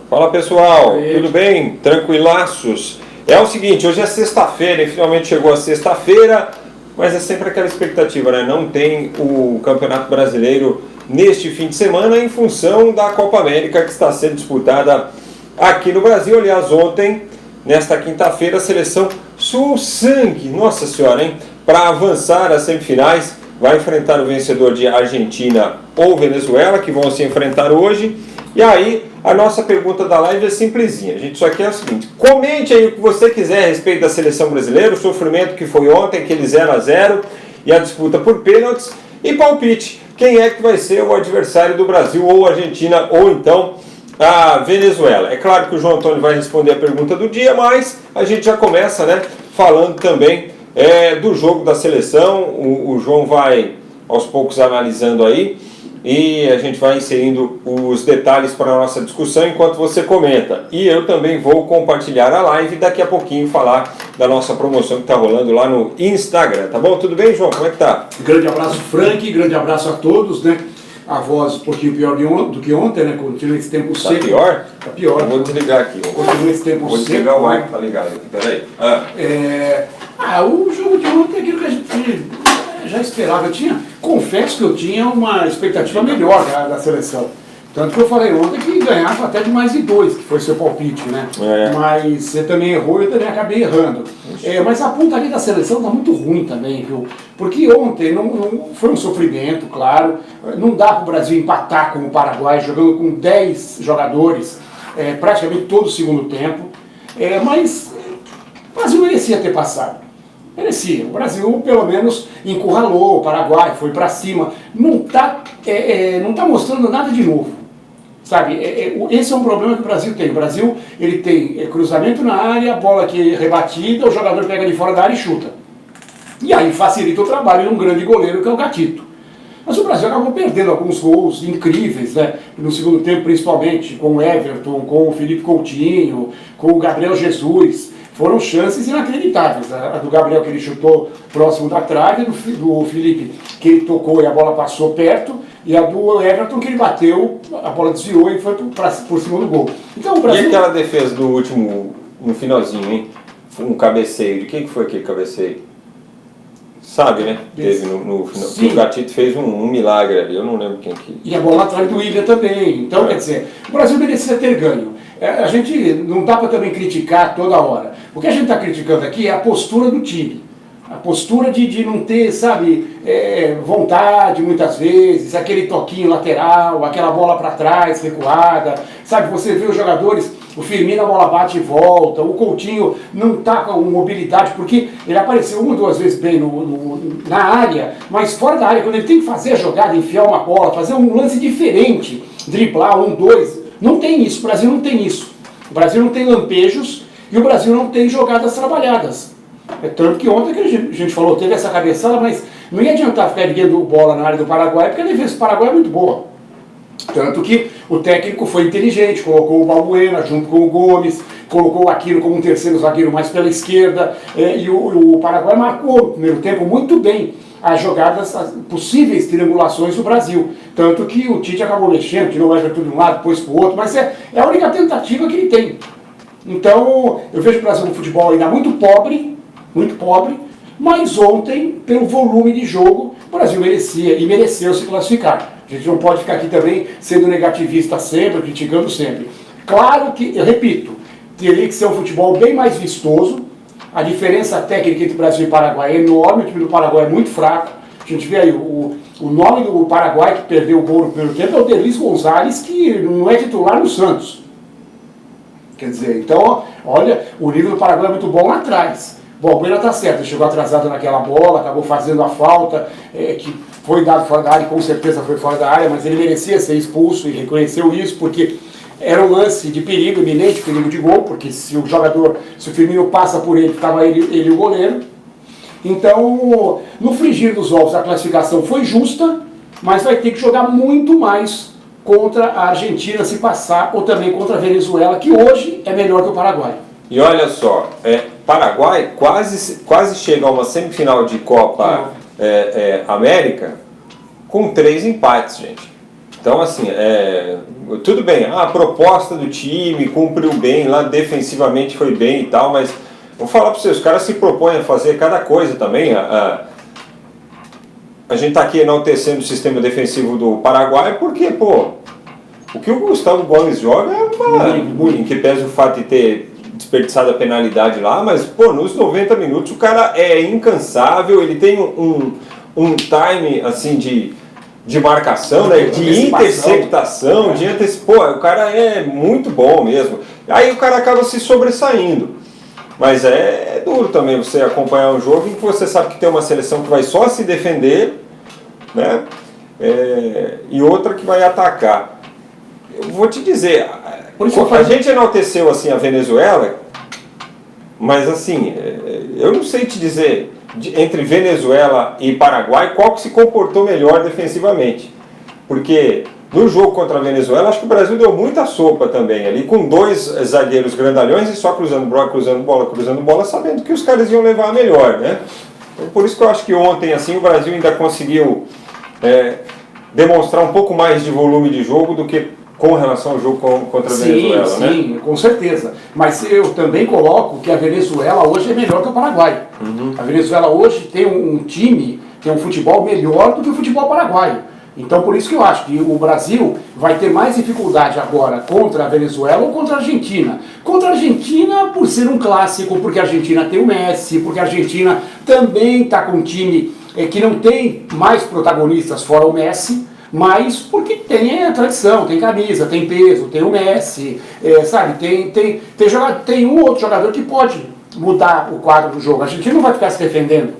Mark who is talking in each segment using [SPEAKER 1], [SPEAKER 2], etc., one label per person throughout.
[SPEAKER 1] Fala pessoal, tudo bem? Tranquilaços? É o seguinte, hoje é sexta-feira e finalmente chegou a sexta-feira, mas é sempre aquela expectativa, né? Não tem o Campeonato Brasileiro neste fim de semana em função da Copa América que está sendo disputada aqui no Brasil. Aliás, ontem, nesta quinta-feira, a seleção suou sangue, nossa senhora, hein? Para avançar às semifinais, vai enfrentar o vencedor de Argentina ou Venezuela, que vão se enfrentar hoje. E aí, a nossa pergunta da live é simplesinha. A gente só quer o seguinte: comente aí o que você quiser a respeito da seleção brasileira, o sofrimento que foi ontem, aquele 0-0 e a disputa por pênaltis, e palpite. Quem é que vai ser o adversário do Brasil, ou a Argentina, ou então a Venezuela? É claro que o João Antônio vai responder a pergunta do dia, mas a gente já começa, né, falando também do jogo da seleção. O João vai aos poucos analisando aí e a gente vai inserindo os detalhes para a nossa discussão enquanto você comenta. E eu também vou compartilhar a live e daqui a pouquinho falar da nossa promoção que está rolando lá no Instagram, tá bom? Tudo bem, João? Como é que tá?
[SPEAKER 2] Grande abraço, Frank, grande abraço a todos, né? A voz um pouquinho pior do que ontem, né? Continua esse tempo seco.
[SPEAKER 1] Tá pior?
[SPEAKER 2] Tá pior.
[SPEAKER 1] Eu vou desligar aqui.
[SPEAKER 2] Continua esse tempo seco.
[SPEAKER 1] Vou desligar o ar que tá ligado aqui, peraí.
[SPEAKER 2] O jogo de ontem é aquilo que a gente já esperava. Confesso que eu tinha uma expectativa melhor da seleção. Tanto que eu falei ontem que ganhava até de mais de 2, que foi seu palpite, né? Mas você também errou e eu também acabei errando. Mas a pontaria da seleção tá muito ruim também, viu? Porque ontem não foi um sofrimento, claro. Não dá para o Brasil empatar com o Paraguai, jogando com 10 jogadores, praticamente todo o segundo tempo. Mas o Brasil merecia ter passado. Merecia. O Brasil, pelo menos, encurralou o Paraguai, foi para cima. Não tá mostrando nada de novo. Sabe, esse é um problema que o Brasil tem. O Brasil, ele tem cruzamento na área, bola que é rebatida, o jogador pega de fora da área e chuta. E aí facilita o trabalho de um grande goleiro que é o Gatito. Mas o Brasil acabou perdendo alguns gols incríveis, né? No segundo tempo, principalmente, com o Everton, com o Felipe Coutinho, com o Gabriel Jesus. Foram chances inacreditáveis. A do Gabriel, que ele chutou próximo da trave, do Felipe, que ele tocou e a bola passou perto, e a do Everton, que ele bateu, a bola desviou e foi por cima do gol. Então, o Brasil...
[SPEAKER 1] E aquela defesa do último, no finalzinho, hein? Um cabeceio. De quem que foi aquele cabeceio? Sabe, né? Teve no final. O Gatito fez um milagre ali, eu não lembro quem que...
[SPEAKER 2] E a bola atrás do Willian também. Então, quer dizer, o Brasil merecia ter ganho. A gente não dá para também criticar toda hora. O que a gente está criticando aqui é a postura do time. A postura de não ter, sabe, vontade muitas vezes, aquele toquinho lateral, aquela bola para trás, recuada. Sabe, você vê os jogadores, o Firmino, a bola bate e volta, o Coutinho não está com mobilidade, porque ele apareceu uma ou duas vezes bem na área, mas fora da área, quando ele tem que fazer a jogada, enfiar uma bola, fazer um lance diferente, driblar 1, 2, não tem isso, o Brasil não tem isso. O Brasil não tem lampejos e o Brasil não tem jogadas trabalhadas. Tanto que ontem que a gente falou, teve essa cabeçada, mas não ia adiantar ficar erguendo bola na área do Paraguai, porque a defesa do Paraguai é muito boa. Tanto que o técnico foi inteligente, colocou o Balbuena junto com o Gomes, colocou o Aquino como um terceiro zagueiro mais pela esquerda, e o Paraguai marcou no primeiro tempo muito bem as jogadas, as possíveis triangulações do Brasil. Tanto que o Tite acabou mexendo, tirou o Everton de um lado, depois para o outro, mas é a única tentativa que ele tem. Então, eu vejo o Brasil no futebol ainda muito pobre, mas ontem, pelo volume de jogo, o Brasil merecia e mereceu se classificar. A gente não pode ficar aqui também sendo negativista sempre, criticando sempre. Claro que, eu repito, teria que ser um futebol bem mais vistoso. A diferença técnica entre Brasil e Paraguai é enorme, o time do Paraguai é muito fraco. A gente vê aí, o nome do Paraguai que perdeu o gol no primeiro tempo é o Delis Gonzalez, que não é titular no Santos. Quer dizer, então, olha, o nível do Paraguai é muito bom lá atrás. Bom, o Balbuena está certo, ele chegou atrasado naquela bola, acabou fazendo a falta, que foi dado fora da área, com certeza foi fora da área, mas ele merecia ser expulso e reconheceu isso, porque era um lance de perigo, iminente perigo de gol, porque se o Firmino passa por ele, estava ele e o goleiro. Então, no frigir dos ovos, a classificação foi justa, mas vai ter que jogar muito mais contra a Argentina se passar, ou também contra a Venezuela, que hoje é melhor que o Paraguai.
[SPEAKER 1] E olha só, Paraguai quase chega a uma semifinal de Copa América com 3 empates, gente. Então, assim, tudo bem, a proposta do time cumpriu bem, lá defensivamente foi bem e tal, mas vou falar para vocês, os caras se propõem a fazer cada coisa também. A gente está aqui enaltecendo o sistema defensivo do Paraguai porque, pô, o que o Gustavo Gomes joga é em que pese o fato de ter desperdiçado a penalidade lá, mas, pô, nos 90 minutos o cara é incansável, ele tem um time, assim, de marcação, né, de interceptação, pô, o cara é muito bom mesmo. Aí o cara acaba se sobressaindo. Mas é duro também você acompanhar um jogo em que você sabe que tem uma seleção que vai só se defender, né, e outra que vai atacar. Eu vou te dizer, a gente enalteceu assim a Venezuela, mas assim, eu não sei te dizer entre Venezuela e Paraguai qual que se comportou melhor defensivamente, porque no jogo contra a Venezuela acho que o Brasil deu muita sopa também ali, com 2 zagueiros grandalhões e só cruzando bola, sabendo que os caras iam levar a melhor, né? Então, por isso que eu acho que ontem assim o Brasil ainda conseguiu demonstrar um pouco mais de volume de jogo do que com relação ao jogo contra a Venezuela, né?
[SPEAKER 2] Sim, com certeza. Mas eu também coloco que a Venezuela hoje é melhor que o Paraguai. A Venezuela hoje tem um time, tem um futebol melhor do que o futebol paraguaio. Então por isso que eu acho que o Brasil vai ter mais dificuldade agora contra a Venezuela ou contra a Argentina. Contra a Argentina por ser um clássico, porque a Argentina tem o Messi, porque a Argentina também está com um time que não tem mais protagonistas fora o Messi, mas porque tem a tradição, tem camisa, tem peso, tem o Messi, sabe, tem um outro jogador que pode mudar o quadro do jogo. A Argentina não vai ficar se defendendo.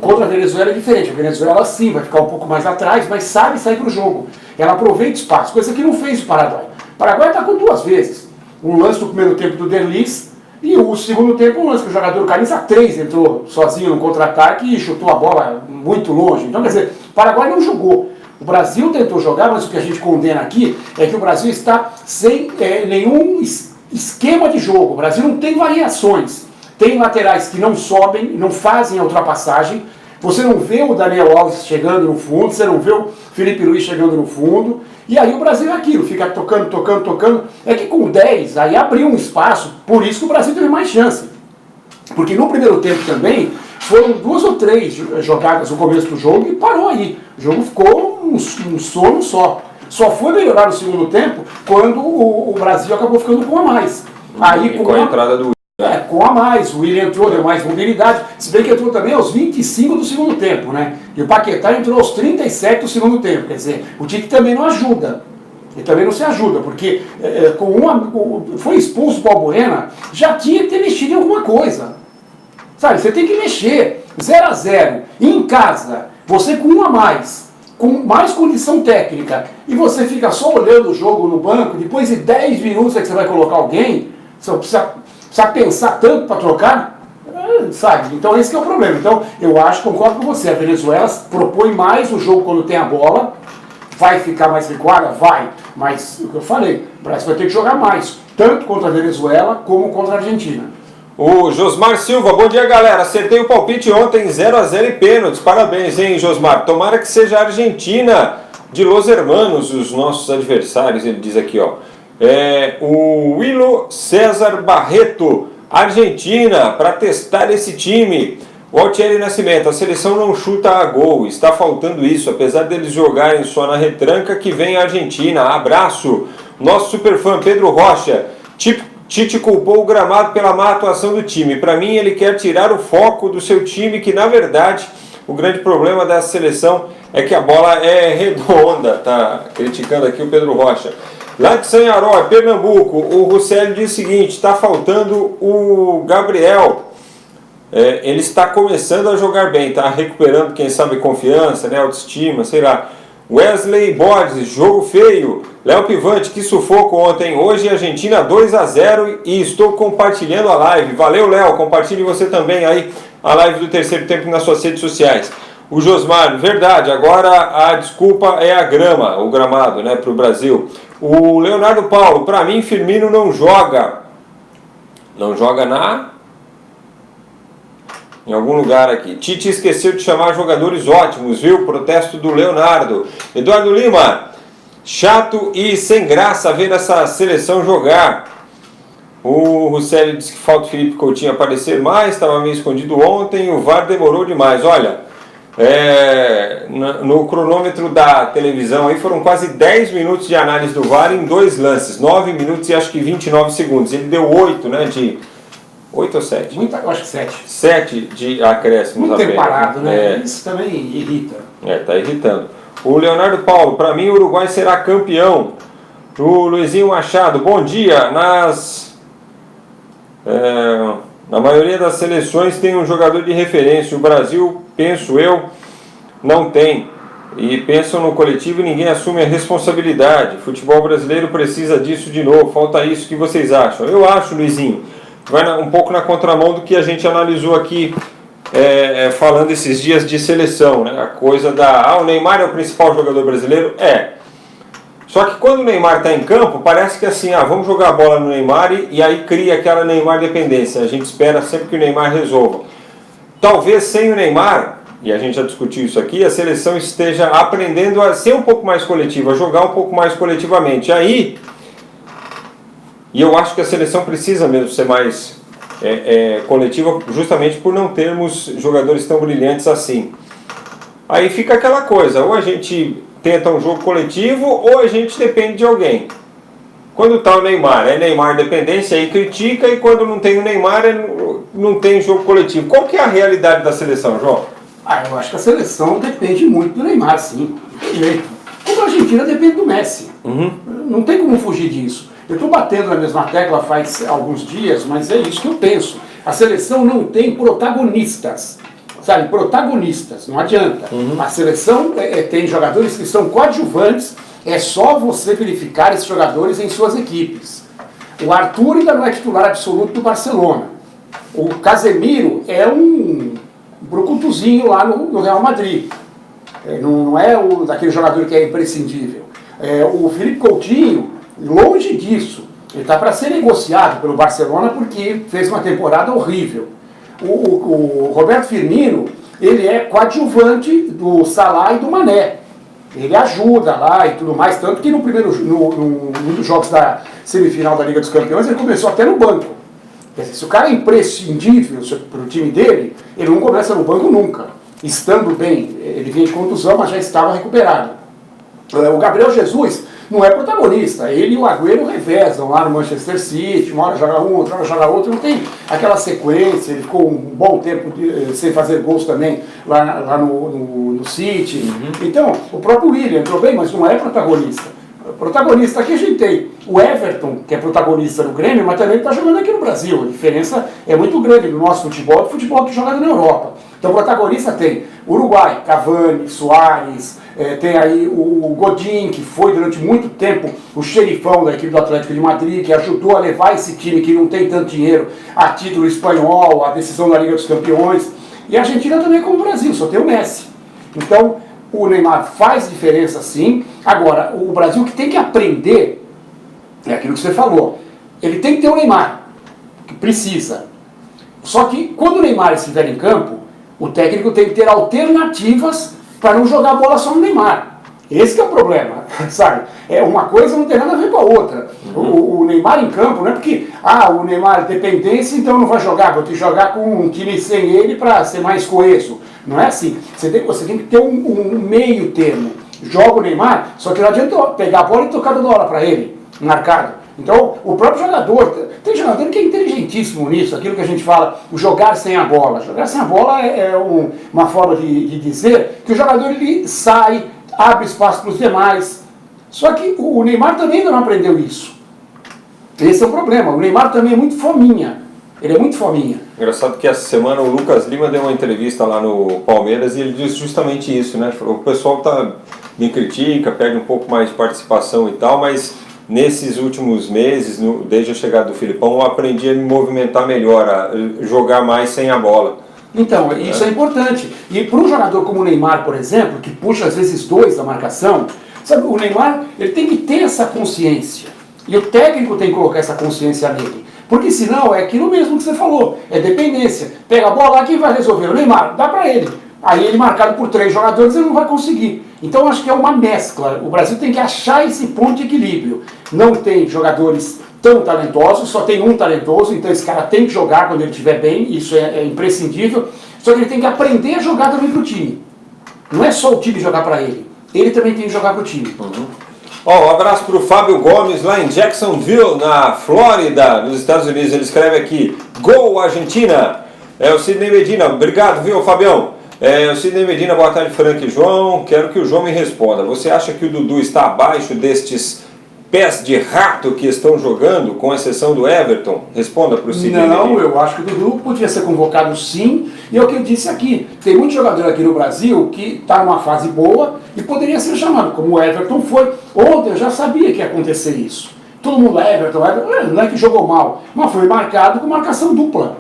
[SPEAKER 2] Contra a Venezuela é diferente, a Venezuela sim vai ficar um pouco mais atrás, mas sabe sair para o jogo. Ela aproveita espaço, coisa que não fez o Paraguai. O Paraguai está com 2 vezes. Um lance do primeiro tempo do Derlis e o segundo tempo um lance que o jogador Camisa 3 entrou sozinho no contra-ataque e chutou a bola muito longe. Então quer dizer, o Paraguai não jogou. O Brasil tentou jogar, mas o que a gente condena aqui é que o Brasil está sem nenhum esquema de jogo. O Brasil não tem variações. Tem laterais que não sobem, não fazem a ultrapassagem. Você não vê o Daniel Alves chegando no fundo, você não vê o Felipe Luiz chegando no fundo. E aí o Brasil é aquilo, fica tocando. É que com 10, aí abriu um espaço, por isso que o Brasil teve mais chance. Porque no primeiro tempo também, foram 2 ou 3 jogadas no começo do jogo e parou aí. O jogo ficou um sono só. Só foi melhorar no segundo tempo quando o Brasil acabou ficando com a mais. Aí
[SPEAKER 1] com a entrada do
[SPEAKER 2] com a mais, o Willian entrou, deu mais mobilidade, se bem que entrou também aos 25 do segundo tempo, né? E o Paquetá entrou aos 37 do segundo tempo, quer dizer, o Tite também não ajuda. Ele também não se ajuda, porque foi expulso o Balbuena, já tinha que ter mexido em alguma coisa. Sabe, você tem que mexer, 0-0, em casa, você com 1 a mais, com mais condição técnica, e você fica só olhando o jogo no banco, depois de 10 minutos é que você vai colocar alguém, você precisa pensar tanto para trocar, sabe? Então esse que é o problema. Então eu acho, concordo com você, a Venezuela propõe mais o jogo quando tem a bola, vai ficar mais recuada? Vai, mas o que eu falei, o Brasil vai ter que jogar mais, tanto contra a Venezuela como contra a Argentina.
[SPEAKER 1] O Josmar Silva, bom dia galera, acertei o palpite ontem 0-0 e pênaltis, parabéns hein Josmar, tomara que seja a Argentina de Los Hermanos, os nossos adversários, ele diz aqui ó. O Willo César Barreto, Argentina, para testar esse time. O Altieri Nascimento, a seleção não chuta a gol, está faltando isso, apesar deles jogarem só na retranca, que vem a Argentina. Abraço. Nosso superfã Pedro Rocha, Tite culpou o gramado pela má atuação do time. Para mim ele quer tirar o foco do seu time, que na verdade o grande problema dessa seleção é que a bola é redonda. Tá criticando aqui o Pedro Rocha. Lá de Sanharó, Pernambuco, o Russelli diz o seguinte, está faltando o Gabriel, ele está começando a jogar bem, está recuperando, quem sabe, confiança, né, autoestima, sei lá. Wesley Borges, jogo feio. Léo Pivante, que sufoco ontem, hoje Argentina 2-0 e estou compartilhando a live. Valeu Léo, compartilhe você também aí a live do terceiro tempo nas suas redes sociais. O Josmar, verdade, agora a desculpa é a grama, o gramado, né, para o Brasil. O Leonardo Paulo, para mim Firmino não joga em algum lugar aqui. Tite esqueceu de chamar jogadores ótimos, viu? Protesto do Leonardo. Eduardo Lima, Chato e sem graça ver essa seleção jogar. O Russelli disse que falta o Felipe Coutinho aparecer mais, estava meio escondido ontem, o VAR demorou demais. Olha, no cronômetro da televisão aí foram quase 10 minutos de análise do VAR em 2 lances, 9 minutos e acho que 29 segundos. Ele deu 8, né, de 8 ou 7?
[SPEAKER 2] Eu acho que 7.
[SPEAKER 1] 7 de acréscimos.
[SPEAKER 2] Muito tempo parado, né? Isso também irrita.
[SPEAKER 1] Tá irritando. O Leonardo Paulo, para mim o Uruguai será campeão. O Luizinho Machado, bom dia. Na maioria das seleções tem um jogador de referência. O Brasil, penso eu, não tem. E pensam no coletivo e ninguém assume a responsabilidade. O futebol brasileiro precisa disso de novo. Falta isso. O que vocês acham? Eu acho, Luizinho, vai um pouco na contramão do que a gente analisou aqui, falando esses dias de seleção, né? A coisa o Neymar é o principal jogador brasileiro? Só que quando o Neymar está em campo, parece que assim, vamos jogar a bola no Neymar e aí cria aquela Neymar dependência. A gente espera sempre que o Neymar resolva. Talvez sem o Neymar, e a gente já discutiu isso aqui, a seleção esteja aprendendo a ser um pouco mais coletiva, a jogar um pouco mais coletivamente. E eu acho que a seleção precisa mesmo ser mais coletiva, justamente por não termos jogadores tão brilhantes assim. Aí fica aquela coisa, ou a gente tenta um jogo coletivo, ou a gente depende de alguém. Quando está o Neymar, é Neymar dependência, aí critica, e quando não tem o Neymar, não tem jogo coletivo. Qual que é a realidade da seleção, João?
[SPEAKER 2] Eu acho que a seleção depende muito do Neymar, sim. Não tem jeito. Como a Argentina depende do Messi. Não tem como fugir disso. Eu estou batendo na mesma tecla faz alguns dias, mas é isso que eu penso. A seleção não tem protagonistas. Sabe, protagonistas, não adianta. A seleção tem jogadores que são coadjuvantes, é só você verificar esses jogadores em suas equipes. O Arthur ainda não é titular absoluto do Barcelona. O Casemiro é um brucutuzinho lá no Real Madrid. Não é daquele jogador que é imprescindível. O Felipe Coutinho, longe disso, ele está para ser negociado pelo Barcelona porque fez uma temporada horrível. O Roberto Firmino, ele é coadjuvante do Salah e do Mané. Ele ajuda lá e tudo mais, tanto que num dos jogos da semifinal da Liga dos Campeões, ele começou até no banco. Se o cara é imprescindível para o time dele, ele não começa no banco nunca. Estando bem, ele vinha de contusão, mas já estava recuperado. O Gabriel Jesus não é protagonista, ele e o Agüero revezam lá no Manchester City, uma hora joga um, outra hora joga outro, não tem aquela sequência, ele ficou um bom tempo sem fazer gols também lá no City. Então, o próprio William entrou bem, mas não é protagonista. Protagonista aqui a gente tem o Everton, que é protagonista no Grêmio, mas também está jogando aqui no Brasil. A diferença é muito grande do nosso futebol do futebol que joga na Europa. Então, protagonista tem Uruguai, Cavani, Suárez, tem aí o Godin, que foi durante muito tempo o xerifão da equipe do Atlético de Madrid, que ajudou a levar esse time que não tem tanto dinheiro a título espanhol, a decisão da Liga dos Campeões. E a Argentina também é como o Brasil, só tem o Messi. Então, o Neymar faz diferença sim. Agora, o Brasil que tem que aprender, é aquilo que você falou, ele tem que ter o Neymar, que precisa. Só que quando o Neymar estiver em campo, o técnico tem que ter alternativas para não jogar a bola só no Neymar. Esse que é o problema, sabe? Uma coisa não tem nada a ver com a outra. O Neymar em campo não é porque, o Neymar é dependência, então não vai jogar, vou ter que jogar com um time sem ele para ser mais coeso. Não é assim. Você tem que ter um meio termo. Joga o Neymar, só que não adianta pegar a bola e tocar toda hora para ele, marcado. Então, o próprio jogador, tem jogador que é inteligentíssimo nisso, aquilo que a gente fala, o jogar sem a bola. Jogar sem a bola é uma forma de dizer que o jogador ele sai, abre espaço para os demais. Só que o Neymar também ainda não aprendeu isso. Esse é o problema. O Neymar também é muito fominha. Ele é muito fominha.
[SPEAKER 1] Engraçado que essa semana o Lucas Lima deu uma entrevista lá no Palmeiras e ele disse justamente isso, né? O pessoal me critica, pede um pouco mais de participação e tal, mas nesses últimos meses, desde a chegada do Filipão, eu aprendi a me movimentar melhor, a jogar mais sem a bola.
[SPEAKER 2] Então, isso é importante. E para um jogador como o Neymar, por exemplo, que puxa às vezes 2 da marcação, sabe, o Neymar ele tem que ter essa consciência. E o técnico tem que colocar essa consciência nele. Porque senão é aquilo mesmo que você falou, é dependência. Pega a bola lá, quem vai resolver? O Neymar, dá para ele. Aí ele marcado por 3 jogadores, ele não vai conseguir. Então acho que é uma mescla. O Brasil tem que achar esse ponto de equilíbrio. Não tem jogadores tão talentosos, só tem um talentoso, então esse cara tem que jogar quando ele estiver bem, isso é imprescindível. Só que ele tem que aprender a jogar também para o time. Não é só o time jogar para ele também tem que jogar para o time.
[SPEAKER 1] Um abraço para o Fábio Gomes, lá em Jacksonville, na Flórida, nos Estados Unidos. Ele escreve aqui, gol Argentina. O Sidney Medina, obrigado, viu, Fabião? O Sidney Medina, boa tarde, Frank e João. Quero que o João me responda. Você acha que o Dudu está abaixo destes pés de rato que estão jogando, com exceção do Everton? Responda para o Sidney.
[SPEAKER 2] Não, eu acho que o Dudu podia ser convocado sim, e é o que eu disse aqui, tem muito jogador aqui no Brasil que está numa fase boa e poderia ser chamado, como o Everton foi. Ontem eu já sabia que ia acontecer isso. Todo mundo, Everton, não é que jogou mal, mas foi marcado com marcação dupla.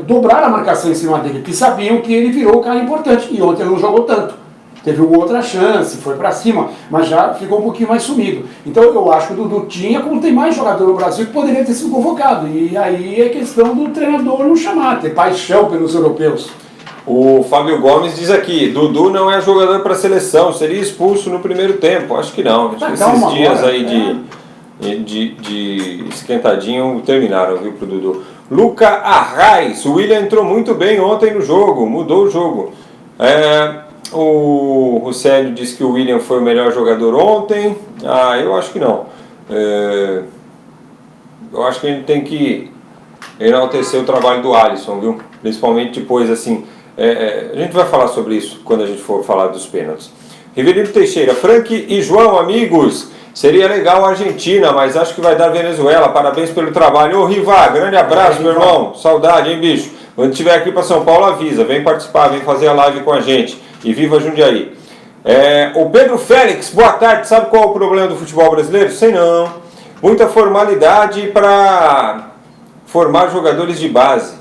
[SPEAKER 2] Dobraram a marcação em cima dele, porque sabiam que ele virou um cara importante, e ontem ele não jogou tanto. Teve uma outra chance, foi pra cima, mas já ficou um pouquinho mais sumido. Então eu acho que o Dudu tinha, como tem mais jogador no Brasil, que poderia ter sido convocado. E aí é questão do treinador não chamar, ter paixão pelos europeus.
[SPEAKER 1] O Fábio Gomes diz aqui, Dudu não é jogador para a seleção, seria expulso no primeiro tempo. Acho que não. Acho que esses dias agora, aí de esquentadinho terminaram, viu, pro Dudu. Luca Arraes, o William entrou muito bem ontem no jogo, mudou o jogo. O Rosélio disse que o William foi o melhor jogador ontem. Eu acho que não. Eu acho que a gente tem que enaltecer o trabalho do Alisson, viu? Principalmente depois, assim... a gente vai falar sobre isso quando a gente for falar dos pênaltis. Riverino Teixeira, Frank e João, amigos, seria legal a Argentina, mas acho que vai dar Venezuela. Parabéns pelo trabalho. Ô Riva, grande abraço, meu irmão. Saudade, hein, bicho? Quando estiver aqui para São Paulo, avisa. Vem participar, vem fazer a live com a gente. E viva Jundiaí. O Pedro Félix, boa tarde. Sabe qual é o problema do futebol brasileiro? Sei não. Muita formalidade para formar jogadores de base.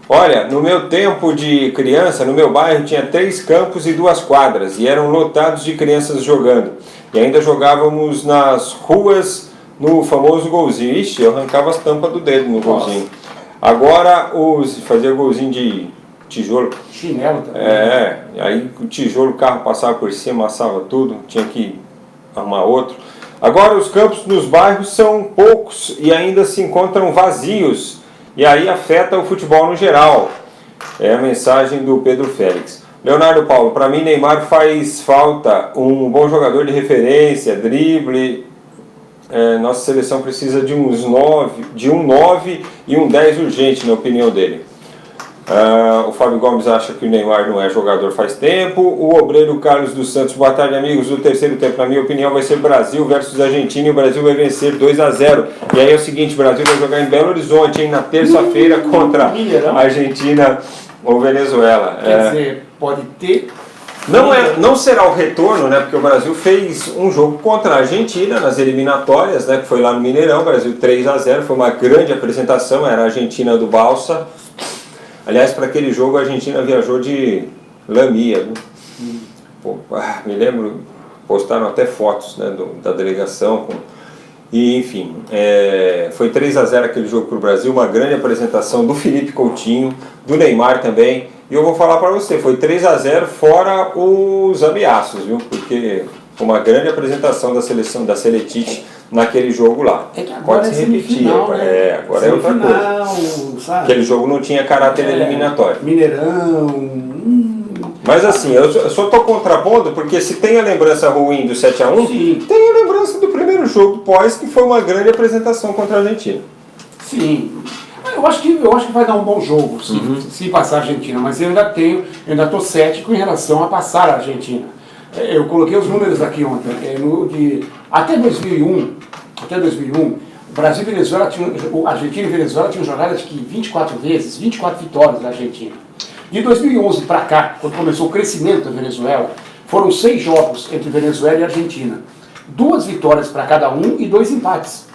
[SPEAKER 1] Olha, no meu tempo de criança, no meu bairro tinha 3 campos e 2 quadras. E eram lotados de crianças jogando. E ainda jogávamos nas ruas no famoso golzinho. Ixi, eu arrancava as tampas do dedo no golzinho. Agora, fazia golzinho de tijolo.
[SPEAKER 2] Chinelo também.
[SPEAKER 1] Aí o tijolo, o carro passava por cima, amassava tudo, tinha que arrumar outro. Agora os campos nos bairros são poucos e ainda se encontram vazios. E aí afeta o futebol no geral. É a mensagem do Pedro Félix. Leonardo Paulo, para mim Neymar faz falta um bom jogador de referência, drible. Nossa seleção precisa de um 9 e um 10 urgente, na opinião dele. O Fábio Gomes acha que o Neymar não é jogador faz tempo. O obreiro Carlos dos Santos, boa tarde, amigos. O terceiro tempo, na minha opinião, vai ser Brasil versus Argentina e o Brasil vai vencer 2-0. E aí é o seguinte, o Brasil vai jogar em Belo Horizonte, hein, na terça-feira contra a Argentina ou Venezuela.
[SPEAKER 2] Quer dizer, pode ter...
[SPEAKER 1] Não será o retorno, né? Porque o Brasil fez um jogo contra a Argentina nas eliminatórias, né? Que foi lá no Mineirão, Brasil 3-0, foi uma grande apresentação, era a Argentina do Balsa. Aliás, para aquele jogo a Argentina viajou de Lamia. Me lembro, postaram até fotos, né, da delegação. E enfim, foi 3-0 aquele jogo para o Brasil, uma grande apresentação do Felipe Coutinho, do Neymar também. E eu vou falar para você, foi 3-0 fora os ameaços, viu? Porque foi uma grande apresentação da seleção, da Seletite, naquele jogo lá.
[SPEAKER 2] É que agora
[SPEAKER 1] pode se repetir,
[SPEAKER 2] né?
[SPEAKER 1] Agora é outra coisa.
[SPEAKER 2] Sabe?
[SPEAKER 1] Aquele jogo não tinha caráter eliminatório.
[SPEAKER 2] Mineirão.
[SPEAKER 1] Mas assim, eu só estou contrapondo porque se tem a lembrança ruim do 7-1,
[SPEAKER 2] Sim.
[SPEAKER 1] tem a lembrança do primeiro jogo pós, que foi uma grande apresentação contra a Argentina.
[SPEAKER 2] Sim. Eu acho que vai dar um bom jogo, se passar a Argentina, mas eu ainda estou cético em relação a passar a Argentina. Eu coloquei os números aqui ontem. Até 2001, Brasil e Venezuela a Argentina e Venezuela tinham jogado acho que 24 vezes, 24 vitórias da Argentina. De 2011 para cá, quando começou o crescimento da Venezuela, foram 6 jogos entre Venezuela e Argentina. 2 vitórias para cada um e 2 empates.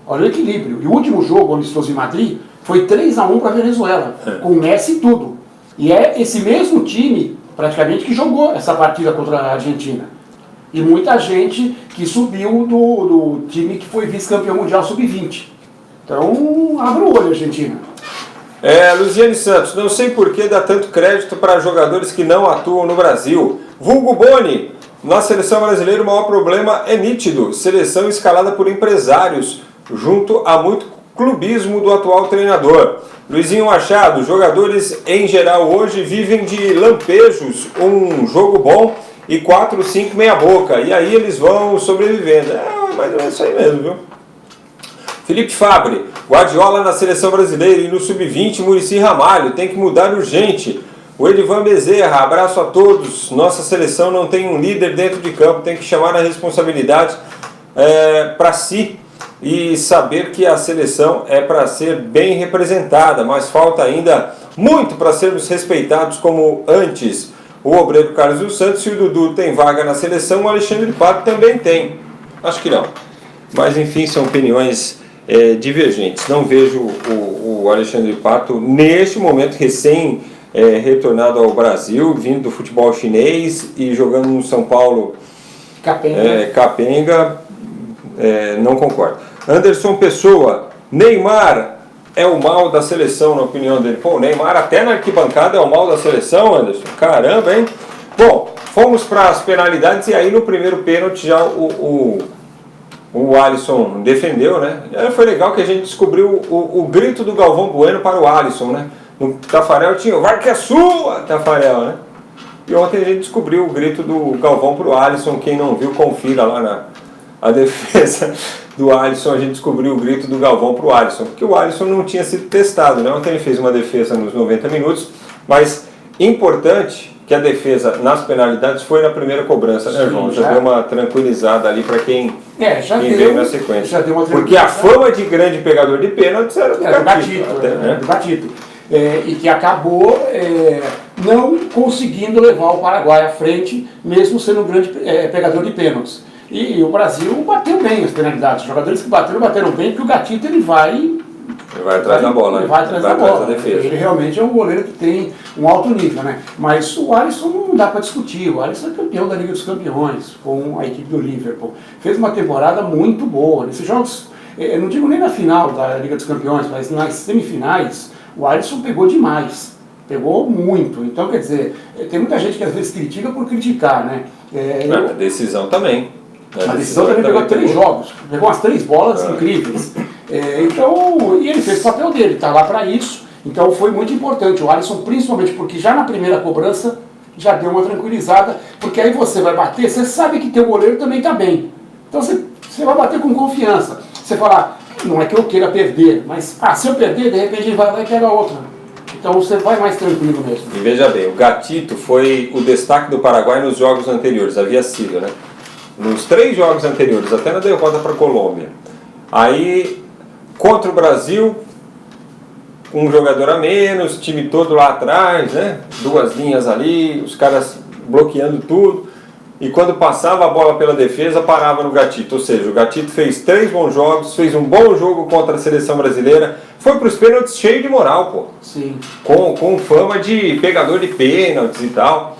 [SPEAKER 2] Olha o equilíbrio. E o último jogo, amistoso em Madrid, foi 3-1 para a Venezuela, com Messi e tudo. E é esse mesmo time, praticamente, que jogou essa partida contra a Argentina. E muita gente que subiu do time que foi vice-campeão mundial sub-20. Então, abre o olho, Argentina.
[SPEAKER 1] Luziane Santos, não sei por que dá tanto crédito para jogadores que não atuam no Brasil. Vulgo Boni, na seleção brasileira o maior problema é nítido. Seleção escalada por empresários, junto a muito clubismo do atual treinador. Luizinho Machado, jogadores em geral hoje vivem de lampejos, um jogo bom e 4, 5 meia boca. E aí eles vão sobrevivendo. Mas é isso aí mesmo, viu? Felipe Fabre, Guardiola na seleção brasileira e no sub-20 Muricy Ramalho, tem que mudar urgente. O Edivan Bezerra, abraço a todos. Nossa seleção não tem um líder dentro de campo, tem que chamar a responsabilidade para si e saber que a seleção é para ser bem representada, mas falta ainda muito para sermos respeitados como antes. O obreiro Carlos dos Santos, se o Dudu tem vaga na seleção, o Alexandre Pato também tem. Acho que não. Mas enfim, são opiniões divergentes. Não vejo o Alexandre Pato neste momento recém retornado ao Brasil, vindo do futebol chinês e jogando no São Paulo capenga. Não concordo. Anderson Pessoa, Neymar é o mal da seleção, na opinião dele. Pô, o Neymar até na arquibancada é o mal da seleção, Anderson. Caramba, hein? Bom, fomos para as penalidades e aí no primeiro pênalti já o Alisson defendeu, né? Foi legal que a gente descobriu o grito do Galvão Bueno para o Alisson, né? No Tafarel tinha o VAR que é sua, Tafarel, né? E ontem a gente descobriu o grito do Galvão para o Alisson. Quem não viu, confira lá a defesa do Alisson. A gente descobriu o grito do Galvão para o Alisson, porque o Alisson não tinha sido testado, né? Ontem ele fez uma defesa nos 90 minutos, mas importante que a defesa nas penalidades foi na primeira cobrança, né, João? Já deu uma tranquilizada ali para quem veio na sequência.
[SPEAKER 2] Já deu uma
[SPEAKER 1] porque a fama de grande pegador de pênaltis era do
[SPEAKER 2] Gatito. E que acabou não conseguindo levar o Paraguai à frente, mesmo sendo um grande pegador de pênaltis. E o Brasil bateu bem as penalidades. Os jogadores que bateram bem, porque o Gatito ele vai
[SPEAKER 1] atrás da bola,
[SPEAKER 2] ele vai atrás da defesa. Ele realmente é um goleiro que tem um alto nível, né? Mas o Alisson não dá para discutir. O Alisson é campeão da Liga dos Campeões com a equipe do Liverpool. Fez uma temporada muito boa. Nesses jogos, eu não digo nem na final da Liga dos Campeões, mas nas semifinais, o Alisson pegou demais. Pegou muito. Então, quer dizer, tem muita gente que às vezes critica por criticar, né?
[SPEAKER 1] A decisão também.
[SPEAKER 2] A decisão também pegou 3 jogos, pegou umas 3 bolas incríveis. Então, e ele fez o papel dele, está lá para isso. Então foi muito importante o Alisson, principalmente porque já na primeira cobrança já deu uma tranquilizada, porque aí você vai bater, você sabe que teu goleiro também está bem. Então você vai bater com confiança. Você fala, não é que eu queira perder, mas se eu perder, de repente ele vai lá e pega outra. Então você vai mais tranquilo mesmo.
[SPEAKER 1] E veja bem, o Gatito foi o destaque do Paraguai nos jogos anteriores, havia sido, né? Nos 3 jogos anteriores, até na derrota para a Colômbia. Aí, contra o Brasil, um jogador a menos, time todo lá atrás, né? 2 linhas ali, os caras bloqueando tudo. E quando passava a bola pela defesa, parava no Gatito. Ou seja, o Gatito fez 3 bons jogos, fez um bom jogo contra a seleção brasileira, foi para os pênaltis cheio de moral, pô.
[SPEAKER 2] Sim.
[SPEAKER 1] Com fama de pegador de pênaltis e tal.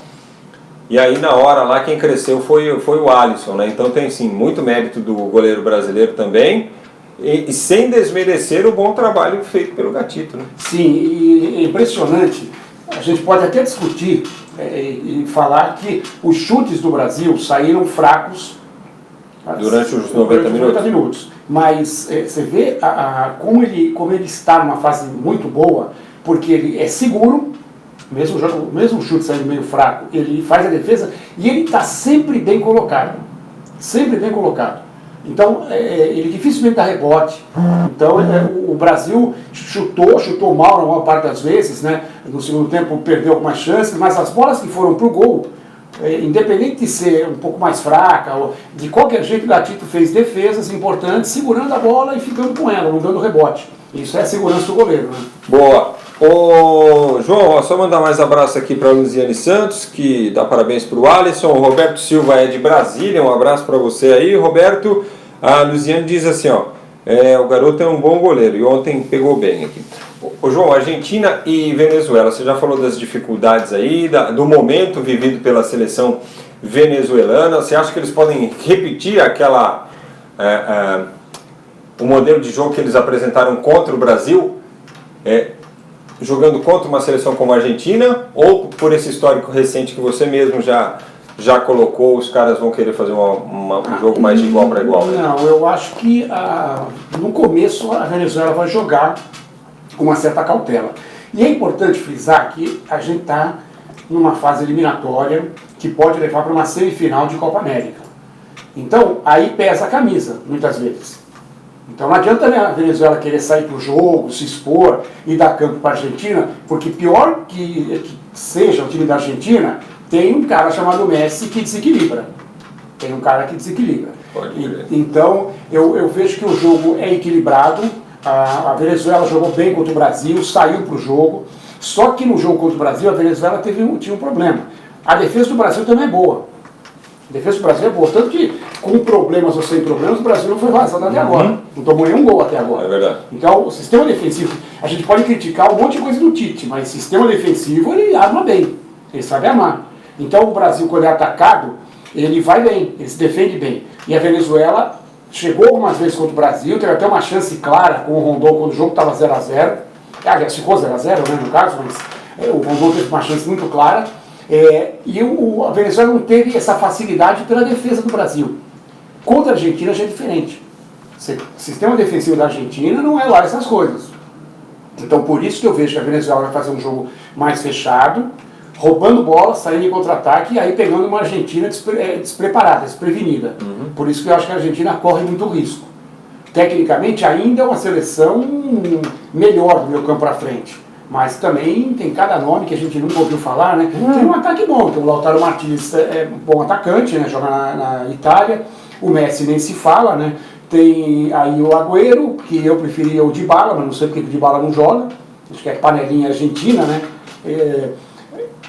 [SPEAKER 1] E aí na hora lá quem cresceu foi o Alisson, né? Então tem sim muito mérito do goleiro brasileiro também, e sem desmerecer o bom trabalho feito pelo Gatito, né?
[SPEAKER 2] Sim, e é impressionante. A gente pode até discutir e falar que os chutes do Brasil saíram fracos
[SPEAKER 1] durante os 90 minutos.
[SPEAKER 2] Mas você vê como ele está numa fase muito boa, porque ele é seguro. Mesmo o chute saindo meio fraco, ele faz a defesa e ele está sempre bem colocado. Sempre bem colocado. Então, ele dificilmente dá rebote. Então, o Brasil chutou mal na maior parte das vezes, né? No segundo tempo perdeu algumas chances, mas as bolas que foram para o gol, independente de ser um pouco mais fraca, de qualquer jeito o Gatito fez defesas importantes, segurando a bola e ficando com ela, não dando rebote. Isso é a segurança do goleiro, né?
[SPEAKER 1] Boa! Ô, João, só mandar mais abraço aqui para a Luziane Santos, que dá parabéns para o Alisson. O Roberto Silva é de Brasília, um abraço para você aí, Roberto. A Luziane diz assim, ó, o garoto é um bom goleiro e ontem pegou bem aqui. Ô, João, Argentina e Venezuela, você já falou das dificuldades aí, do momento vivido pela seleção venezuelana. Você acha que eles podem repetir o modelo de jogo que eles apresentaram contra o Brasil? jogando contra uma seleção como a Argentina, ou por esse histórico recente que você mesmo já colocou, os caras vão querer fazer um jogo mais de igual para igual? Né?
[SPEAKER 2] Não, eu acho que no começo a Venezuela vai jogar com uma certa cautela. E é importante frisar que a gente está numa fase eliminatória que pode levar para uma semifinal de Copa América. Então, aí pesa a camisa, muitas vezes. Então não adianta, né, a Venezuela querer sair para o jogo, se expor e dar campo para a Argentina, porque pior que seja o time da Argentina, tem um cara chamado Messi que desequilibra. Tem um cara que desequilibra. Então eu vejo que o jogo é equilibrado. A Venezuela jogou bem contra o Brasil, saiu para o jogo. Só que no jogo contra o Brasil, a Venezuela tinha um problema. A defesa do Brasil também é boa. A defesa do Brasil é boa. Tanto que, com problemas ou sem problemas, o Brasil não foi vazado até agora. Não tomou nenhum gol até agora.
[SPEAKER 1] É verdade.
[SPEAKER 2] Então, o sistema defensivo, a gente pode criticar um monte de coisa do Tite, mas o sistema defensivo, ele arma bem. Ele sabe armar. Então, o Brasil, quando é atacado, ele vai bem, ele se defende bem. E a Venezuela chegou algumas vezes contra o Brasil, teve até uma chance clara com o Rondon quando o jogo estava 0-0. Aliás, ficou 0-0, né, no caso, mas o Rondon teve uma chance muito clara. E a Venezuela não teve essa facilidade pela defesa do Brasil. Contra a Argentina já é diferente. O sistema defensivo da Argentina não é lá essas coisas. Então, por isso que eu vejo que a Venezuela vai fazer um jogo mais fechado, roubando bola, saindo em contra-ataque e aí pegando uma Argentina despreparada, desprevenida. Por isso que eu acho que a Argentina corre muito risco. Tecnicamente ainda é uma seleção melhor do meio campo para frente, mas também tem cada nome que a gente nunca ouviu falar, né? Tem um ataque bom, então o Lautaro Martinez é um bom atacante, né? Joga na Itália, o Messi nem se fala, né? Tem aí o Agüero, que eu preferia o Dybala, mas não sei porque o Dybala não joga, acho que é panelinha argentina, né?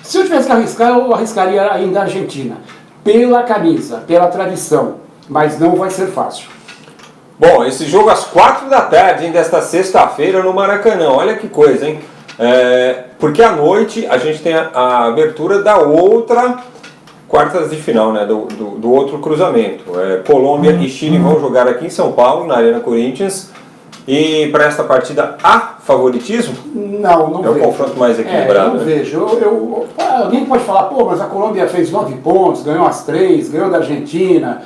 [SPEAKER 2] Se eu tivesse que arriscar, eu arriscaria ainda a Argentina. Pela camisa, pela tradição. Mas não vai ser fácil.
[SPEAKER 1] Bom, esse jogo às 4 da tarde, hein, desta sexta-feira no Maracanã. Olha que coisa, hein? Porque à noite a gente tem a abertura da outra quartas de final, né? Do outro cruzamento. Colômbia e Chile vão jogar aqui em São Paulo, na Arena Corinthians. E para esta partida, há favoritismo?
[SPEAKER 2] Não vejo.
[SPEAKER 1] É o confronto mais equilibrado.
[SPEAKER 2] Eu não vejo. Alguém pode falar, pô, mas a Colômbia fez 9 pontos, ganhou as 3, ganhou da Argentina.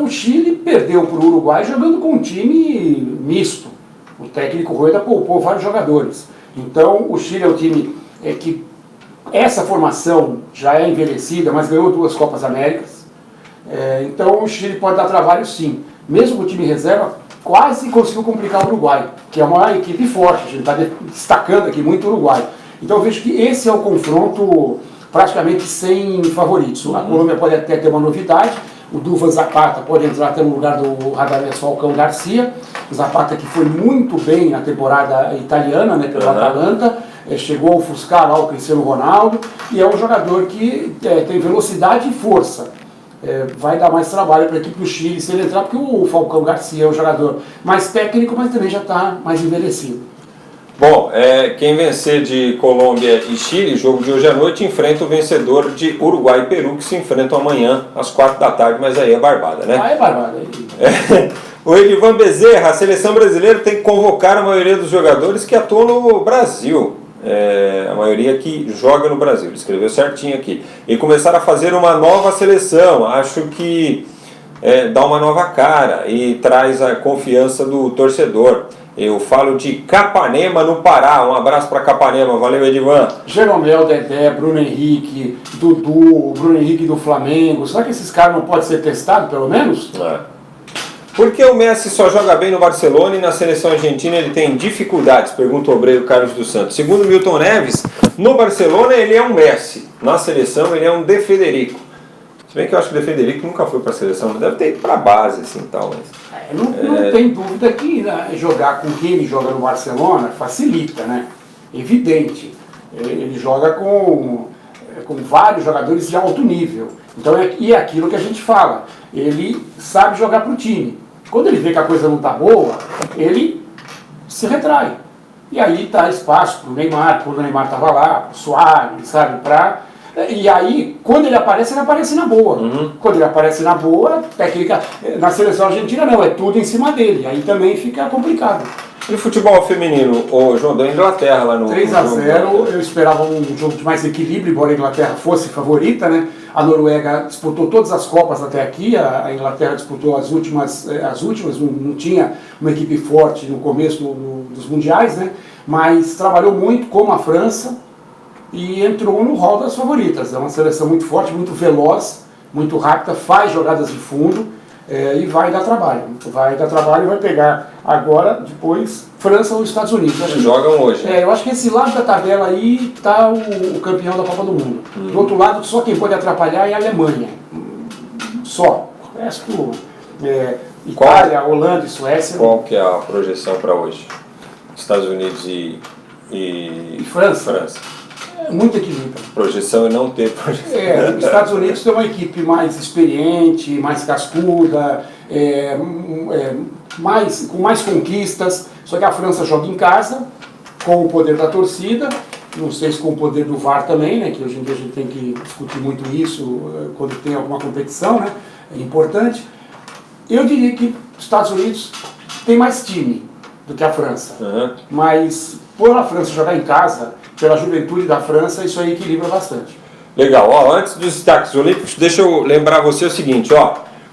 [SPEAKER 2] O Chile perdeu para o Uruguai jogando com um time misto. O técnico Rueda poupou vários jogadores. Então, o Chile é um time que essa formação já é envelhecida, mas ganhou 2 Copas Américas. Então, o Chile pode dar trabalho sim. Mesmo com o time reserva, quase conseguiu complicar o Uruguai, que é uma equipe forte, a gente está destacando aqui muito o Uruguai. Então eu vejo que esse é o confronto praticamente sem favoritos. A Colômbia pode até ter uma novidade, o Duván Zapata pode entrar até no lugar do Radamés Falcão Garcia, o Zapata que foi muito bem na temporada italiana, né, pelo Atalanta, chegou a ofuscar lá o Cristiano Ronaldo, e é um jogador que tem velocidade e força. Vai dar mais trabalho para a equipe do Chile se ele entrar, porque o Falcão Garcia é um jogador mais técnico, mas também já está mais envelhecido.
[SPEAKER 1] Bom, quem vencer de Colômbia e Chile, jogo de hoje à noite, enfrenta o vencedor de Uruguai e Peru, que se enfrentam amanhã às 4 da tarde, mas aí é barbada, né?
[SPEAKER 2] É barbada.
[SPEAKER 1] O Edivan Bezerra, a seleção brasileira tem que convocar a maioria dos jogadores que atuam no Brasil. A maioria que joga no Brasil, ele escreveu certinho aqui. E começar a fazer uma nova seleção, acho que dá uma nova cara e traz a confiança do torcedor. Eu falo de Capanema, no Pará. Um abraço para Capanema, valeu Edivan.
[SPEAKER 2] Jeromel, Dedé, Bruno Henrique, Dudu, Bruno Henrique do Flamengo. Será que esses caras não podem ser testados, pelo menos?
[SPEAKER 1] Por que o Messi só joga bem no Barcelona e na seleção argentina ele tem dificuldades? Pergunta o obreiro Carlos dos Santos. Segundo Milton Neves, no Barcelona ele é um Messi, na seleção ele é um De Federico. Se bem que eu acho que o De Federico nunca foi para a seleção, deve ter ido para a base assim tal. Mas...
[SPEAKER 2] Não tem dúvida que jogar com quem ele joga no Barcelona facilita, né? Evidente. Ele joga com vários jogadores de alto nível. Então é aquilo que a gente fala. Ele sabe jogar para o time. Quando ele vê que a coisa não está boa, ele se retrai. E aí dá espaço para o Neymar, quando o Neymar estava lá, para o Suárez, sabe? E aí, quando ele aparece na boa. Quando ele aparece na boa, técnica. Na seleção argentina não, é tudo em cima dele. Aí também fica complicado.
[SPEAKER 1] E o futebol feminino, o João, da Inglaterra lá no...
[SPEAKER 2] 3-0, eu esperava um jogo de mais equilíbrio, embora a Inglaterra fosse favorita, né? A Noruega disputou todas as Copas até aqui, a Inglaterra disputou as últimas não tinha uma equipe forte no começo dos mundiais, né? Mas trabalhou muito, como a França, e entrou no hall das favoritas. É uma seleção muito forte, muito veloz, muito rápida, faz jogadas de fundo, e vai dar trabalho. Vai dar trabalho e vai pegar agora, depois, França ou Estados Unidos.
[SPEAKER 1] Jogam hoje.
[SPEAKER 2] Eu acho que esse lado da tabela aí está o campeão da Copa do Mundo. Do outro lado, só quem pode atrapalhar é a Alemanha. Só. O resto, Itália, Holanda e Suécia.
[SPEAKER 1] Qual que é a projeção para hoje? Estados Unidos e
[SPEAKER 2] França. Muito equilíbrio.
[SPEAKER 1] Projeção é não ter projeção.
[SPEAKER 2] Os Estados Unidos tem uma equipe mais experiente, mais cascuda, com mais conquistas, só que a França joga em casa, com o poder da torcida, não sei se com o poder do VAR também, né, que hoje em dia a gente tem que discutir muito isso quando tem alguma competição, né, é importante. Eu diria que os Estados Unidos tem mais time do que a França, mas por a França jogar em casa, pela juventude da França, isso aí equilibra bastante.
[SPEAKER 1] Legal, antes dos destaques olímpicos, deixa eu lembrar você o seguinte,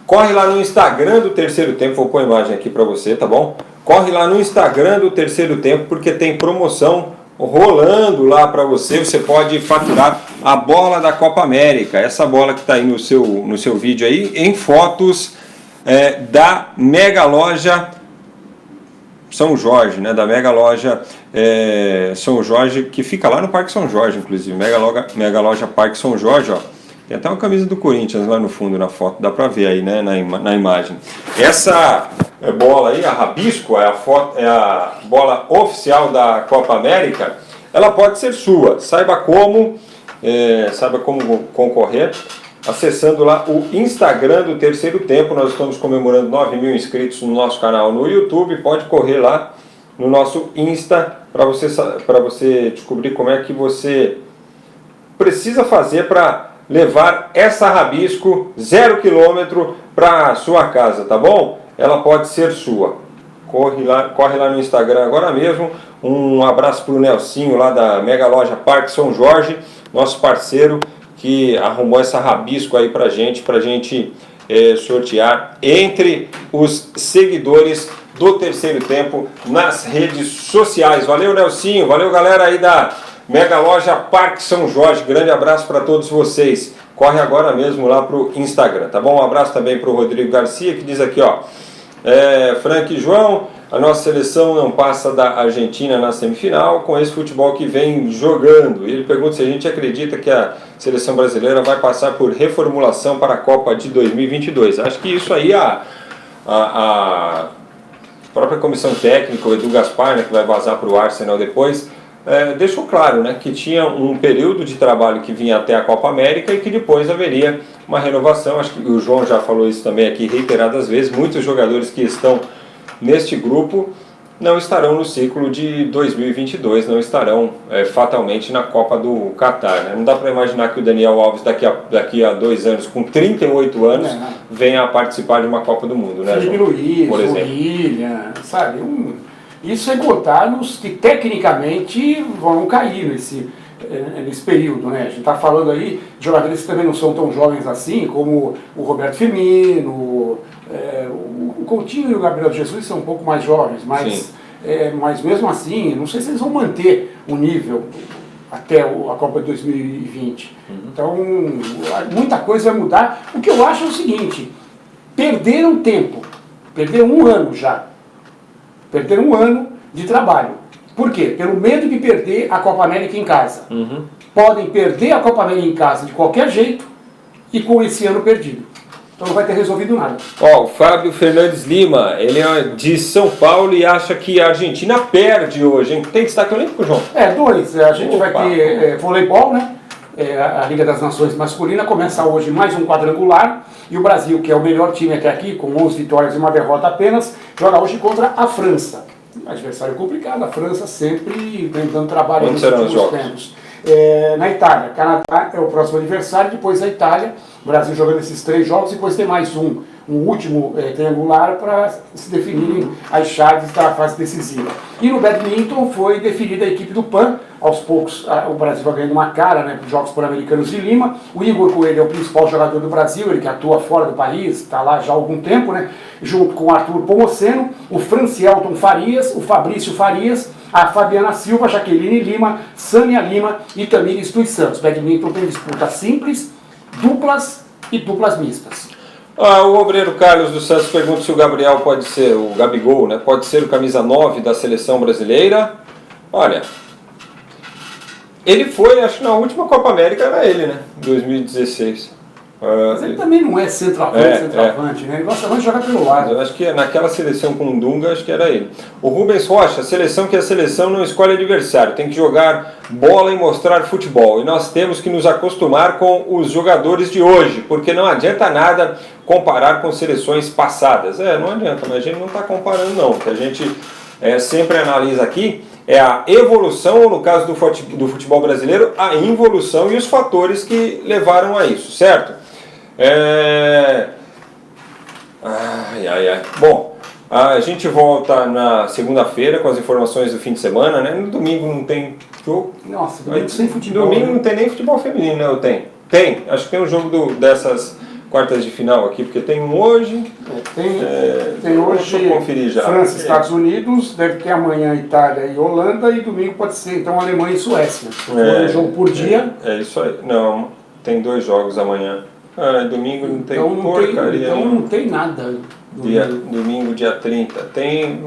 [SPEAKER 1] corre lá no Instagram do Terceiro Tempo, vou pôr a imagem aqui para você, tá bom? Corre lá no Instagram do Terceiro Tempo, porque tem promoção rolando lá para você, você pode faturar a bola da Copa América, essa bola que está aí no seu vídeo aí, em fotos da Mega Loja São Jorge, né, da Mega Loja São Jorge, que fica lá no Parque São Jorge, inclusive, Mega Loja Parque São Jorge, tem até uma camisa do Corinthians lá no fundo, na foto, dá pra ver aí, né, na imagem. Essa bola aí, a Rabisco, é a bola oficial da Copa América, ela pode ser sua, saiba como concorrer, acessando lá o Instagram do Terceiro Tempo. Nós estamos comemorando 9.000 inscritos no nosso canal no YouTube. Pode correr lá no nosso Insta para você descobrir como é que você precisa fazer para levar essa Rabisco 0 km para sua casa, tá bom? Ela pode ser sua. Corre lá no Instagram agora mesmo. Um abraço para o Nelsinho lá da Mega Loja Parque São Jorge, nosso parceiro, que arrumou essa Rabisco aí pra gente sortear entre os seguidores do Terceiro Tempo nas redes sociais. Valeu, Nelsinho, valeu, galera aí da Mega Loja Parque São Jorge, grande abraço para todos vocês. Corre agora mesmo lá pro Instagram, tá bom? Um abraço também pro Rodrigo Garcia, que diz aqui, Frank e João, a nossa seleção não passa da Argentina na semifinal com esse futebol que vem jogando. E ele pergunta se a gente acredita que a seleção brasileira vai passar por reformulação para a Copa de 2022. Acho que isso aí a própria comissão técnica, o Edu Gaspar, né, que vai vazar para o Arsenal depois, deixou claro, né, que tinha um período de trabalho que vinha até a Copa América e que depois haveria uma renovação. Acho que o João já falou isso também aqui reiteradas vezes. Muitos jogadores que estão neste grupo não estarão no ciclo de 2022, não estarão fatalmente na Copa do Catar, né? Não dá para imaginar que o Daniel Alves daqui a 2 anos, com 38 anos, venha a participar de uma Copa do Mundo, né,
[SPEAKER 2] Felipe Luiz,
[SPEAKER 1] por exemplo.
[SPEAKER 2] William, sabe? Isso é botar nos que tecnicamente vão cair nesse período, né? A gente está falando aí de jogadores que também não são tão jovens assim, como o Roberto Firmino, o Coutinho e o Gabriel Jesus são um pouco mais jovens, mas mesmo assim, não sei se eles vão manter o nível até a Copa de 2020. Então, muita coisa vai mudar. O que eu acho é o seguinte, perderam tempo, perderam 1 ano já, perderam 1 ano de trabalho. Por quê? Pelo medo de perder a Copa América em casa. Podem perder a Copa América em casa de qualquer jeito e com esse ano perdido. Então não vai ter resolvido nada.
[SPEAKER 1] O Fábio Fernandes Lima, ele é de São Paulo e acha que a Argentina perde hoje, hein? Tem destaque olímpico, João?
[SPEAKER 2] 2. A gente vai ter voleibol, né? A Liga das Nações masculina começa hoje mais um quadrangular. E o Brasil, que é o melhor time até aqui, com 11 vitórias e 1 derrota apenas, joga hoje contra a França. Adversário complicado, a França sempre tentando trabalho nos últimos tempos. Na Itália, Canadá é o próximo adversário, depois a Itália, o Brasil jogando esses 3 jogos, depois tem mais um um último triangular para se definirem as chaves da fase decisiva. E no badminton foi definida a equipe do PAN. Aos poucos o Brasil vai ganhando uma cara, né, para os Jogos Pan-Americanos de Lima. O Igor Coelho é o principal jogador do Brasil, ele que atua fora do país, está lá já há algum tempo, né, junto com o Arthur Pomoceno, o Francielton Farias, o Fabrício Farias, a Fabiana Silva, Jaqueline Lima, Sânia Lima e Tamires dos Santos. Badminton tem disputa simples, duplas e duplas mistas.
[SPEAKER 1] O obreiro Carlos dos Santos pergunta se o Gabriel pode ser, o Gabigol, né, pode ser o camisa 9 da seleção brasileira. Olha, ele foi, acho que na última Copa América era ele, né, 2016.
[SPEAKER 2] Mas ele também não é centroavante, né? Ele gosta mais de jogar pelo lado.
[SPEAKER 1] Eu acho que naquela seleção com o Dunga, acho que era ele. O Rubens Rocha, seleção que a seleção não escolhe adversário, tem que jogar bola e mostrar futebol. E nós temos que nos acostumar com os jogadores de hoje, porque não adianta nada comparar com seleções passadas. Não adianta, mas a gente não está comparando não. O que a gente sempre analisa aqui é a evolução, ou no caso do futebol brasileiro, a involução e os fatores que levaram a isso, certo? Bom, a gente volta na segunda-feira com as informações do fim de semana, né? No domingo não tem jogo.
[SPEAKER 2] Nossa, domingo sem futebol.
[SPEAKER 1] Domingo não tem nem futebol feminino, né? Tem, acho que tem um jogo dessas quartas de final aqui, porque tem um hoje.
[SPEAKER 2] Tem hoje
[SPEAKER 1] deixa eu conferir já.
[SPEAKER 2] França e Estados Unidos, deve ter amanhã Itália e Holanda, e domingo pode ser então Alemanha e Suécia. Um jogo por dia.
[SPEAKER 1] É isso aí. Não, tem 2 jogos amanhã. Domingo não tem porcaria.
[SPEAKER 2] Então não tem nada.
[SPEAKER 1] Domingo, dia 30. Tem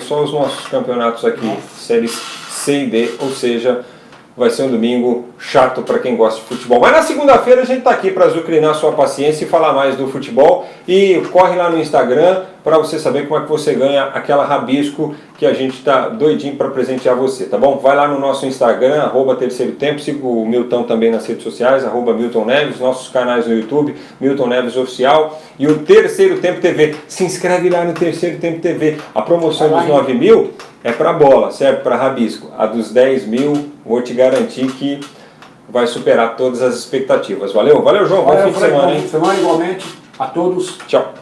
[SPEAKER 1] só os nossos campeonatos aqui, séries C e D, ou seja, vai ser um domingo chato para quem gosta de futebol. Mas na segunda-feira a gente está aqui para azucrinar sua paciência e falar mais do futebol. E corre lá no Instagram para você saber como é que você ganha aquela rabisco que a gente está doidinho para presentear você, tá bom? Vai lá no nosso Instagram, @terceiro tempo, siga o Milton também nas redes sociais, @Milton Neves, nossos canais no YouTube, Milton Neves Oficial e o Terceiro Tempo TV. Se inscreve lá no Terceiro Tempo TV. A promoção dos 9 mil é para bola, serve para rabisco. A dos 10 mil, vou te garantir que vai superar todas as expectativas. Valeu, João. Bom fim de semana, hein?
[SPEAKER 2] Bom fim de semana, igualmente, a todos.
[SPEAKER 1] Tchau.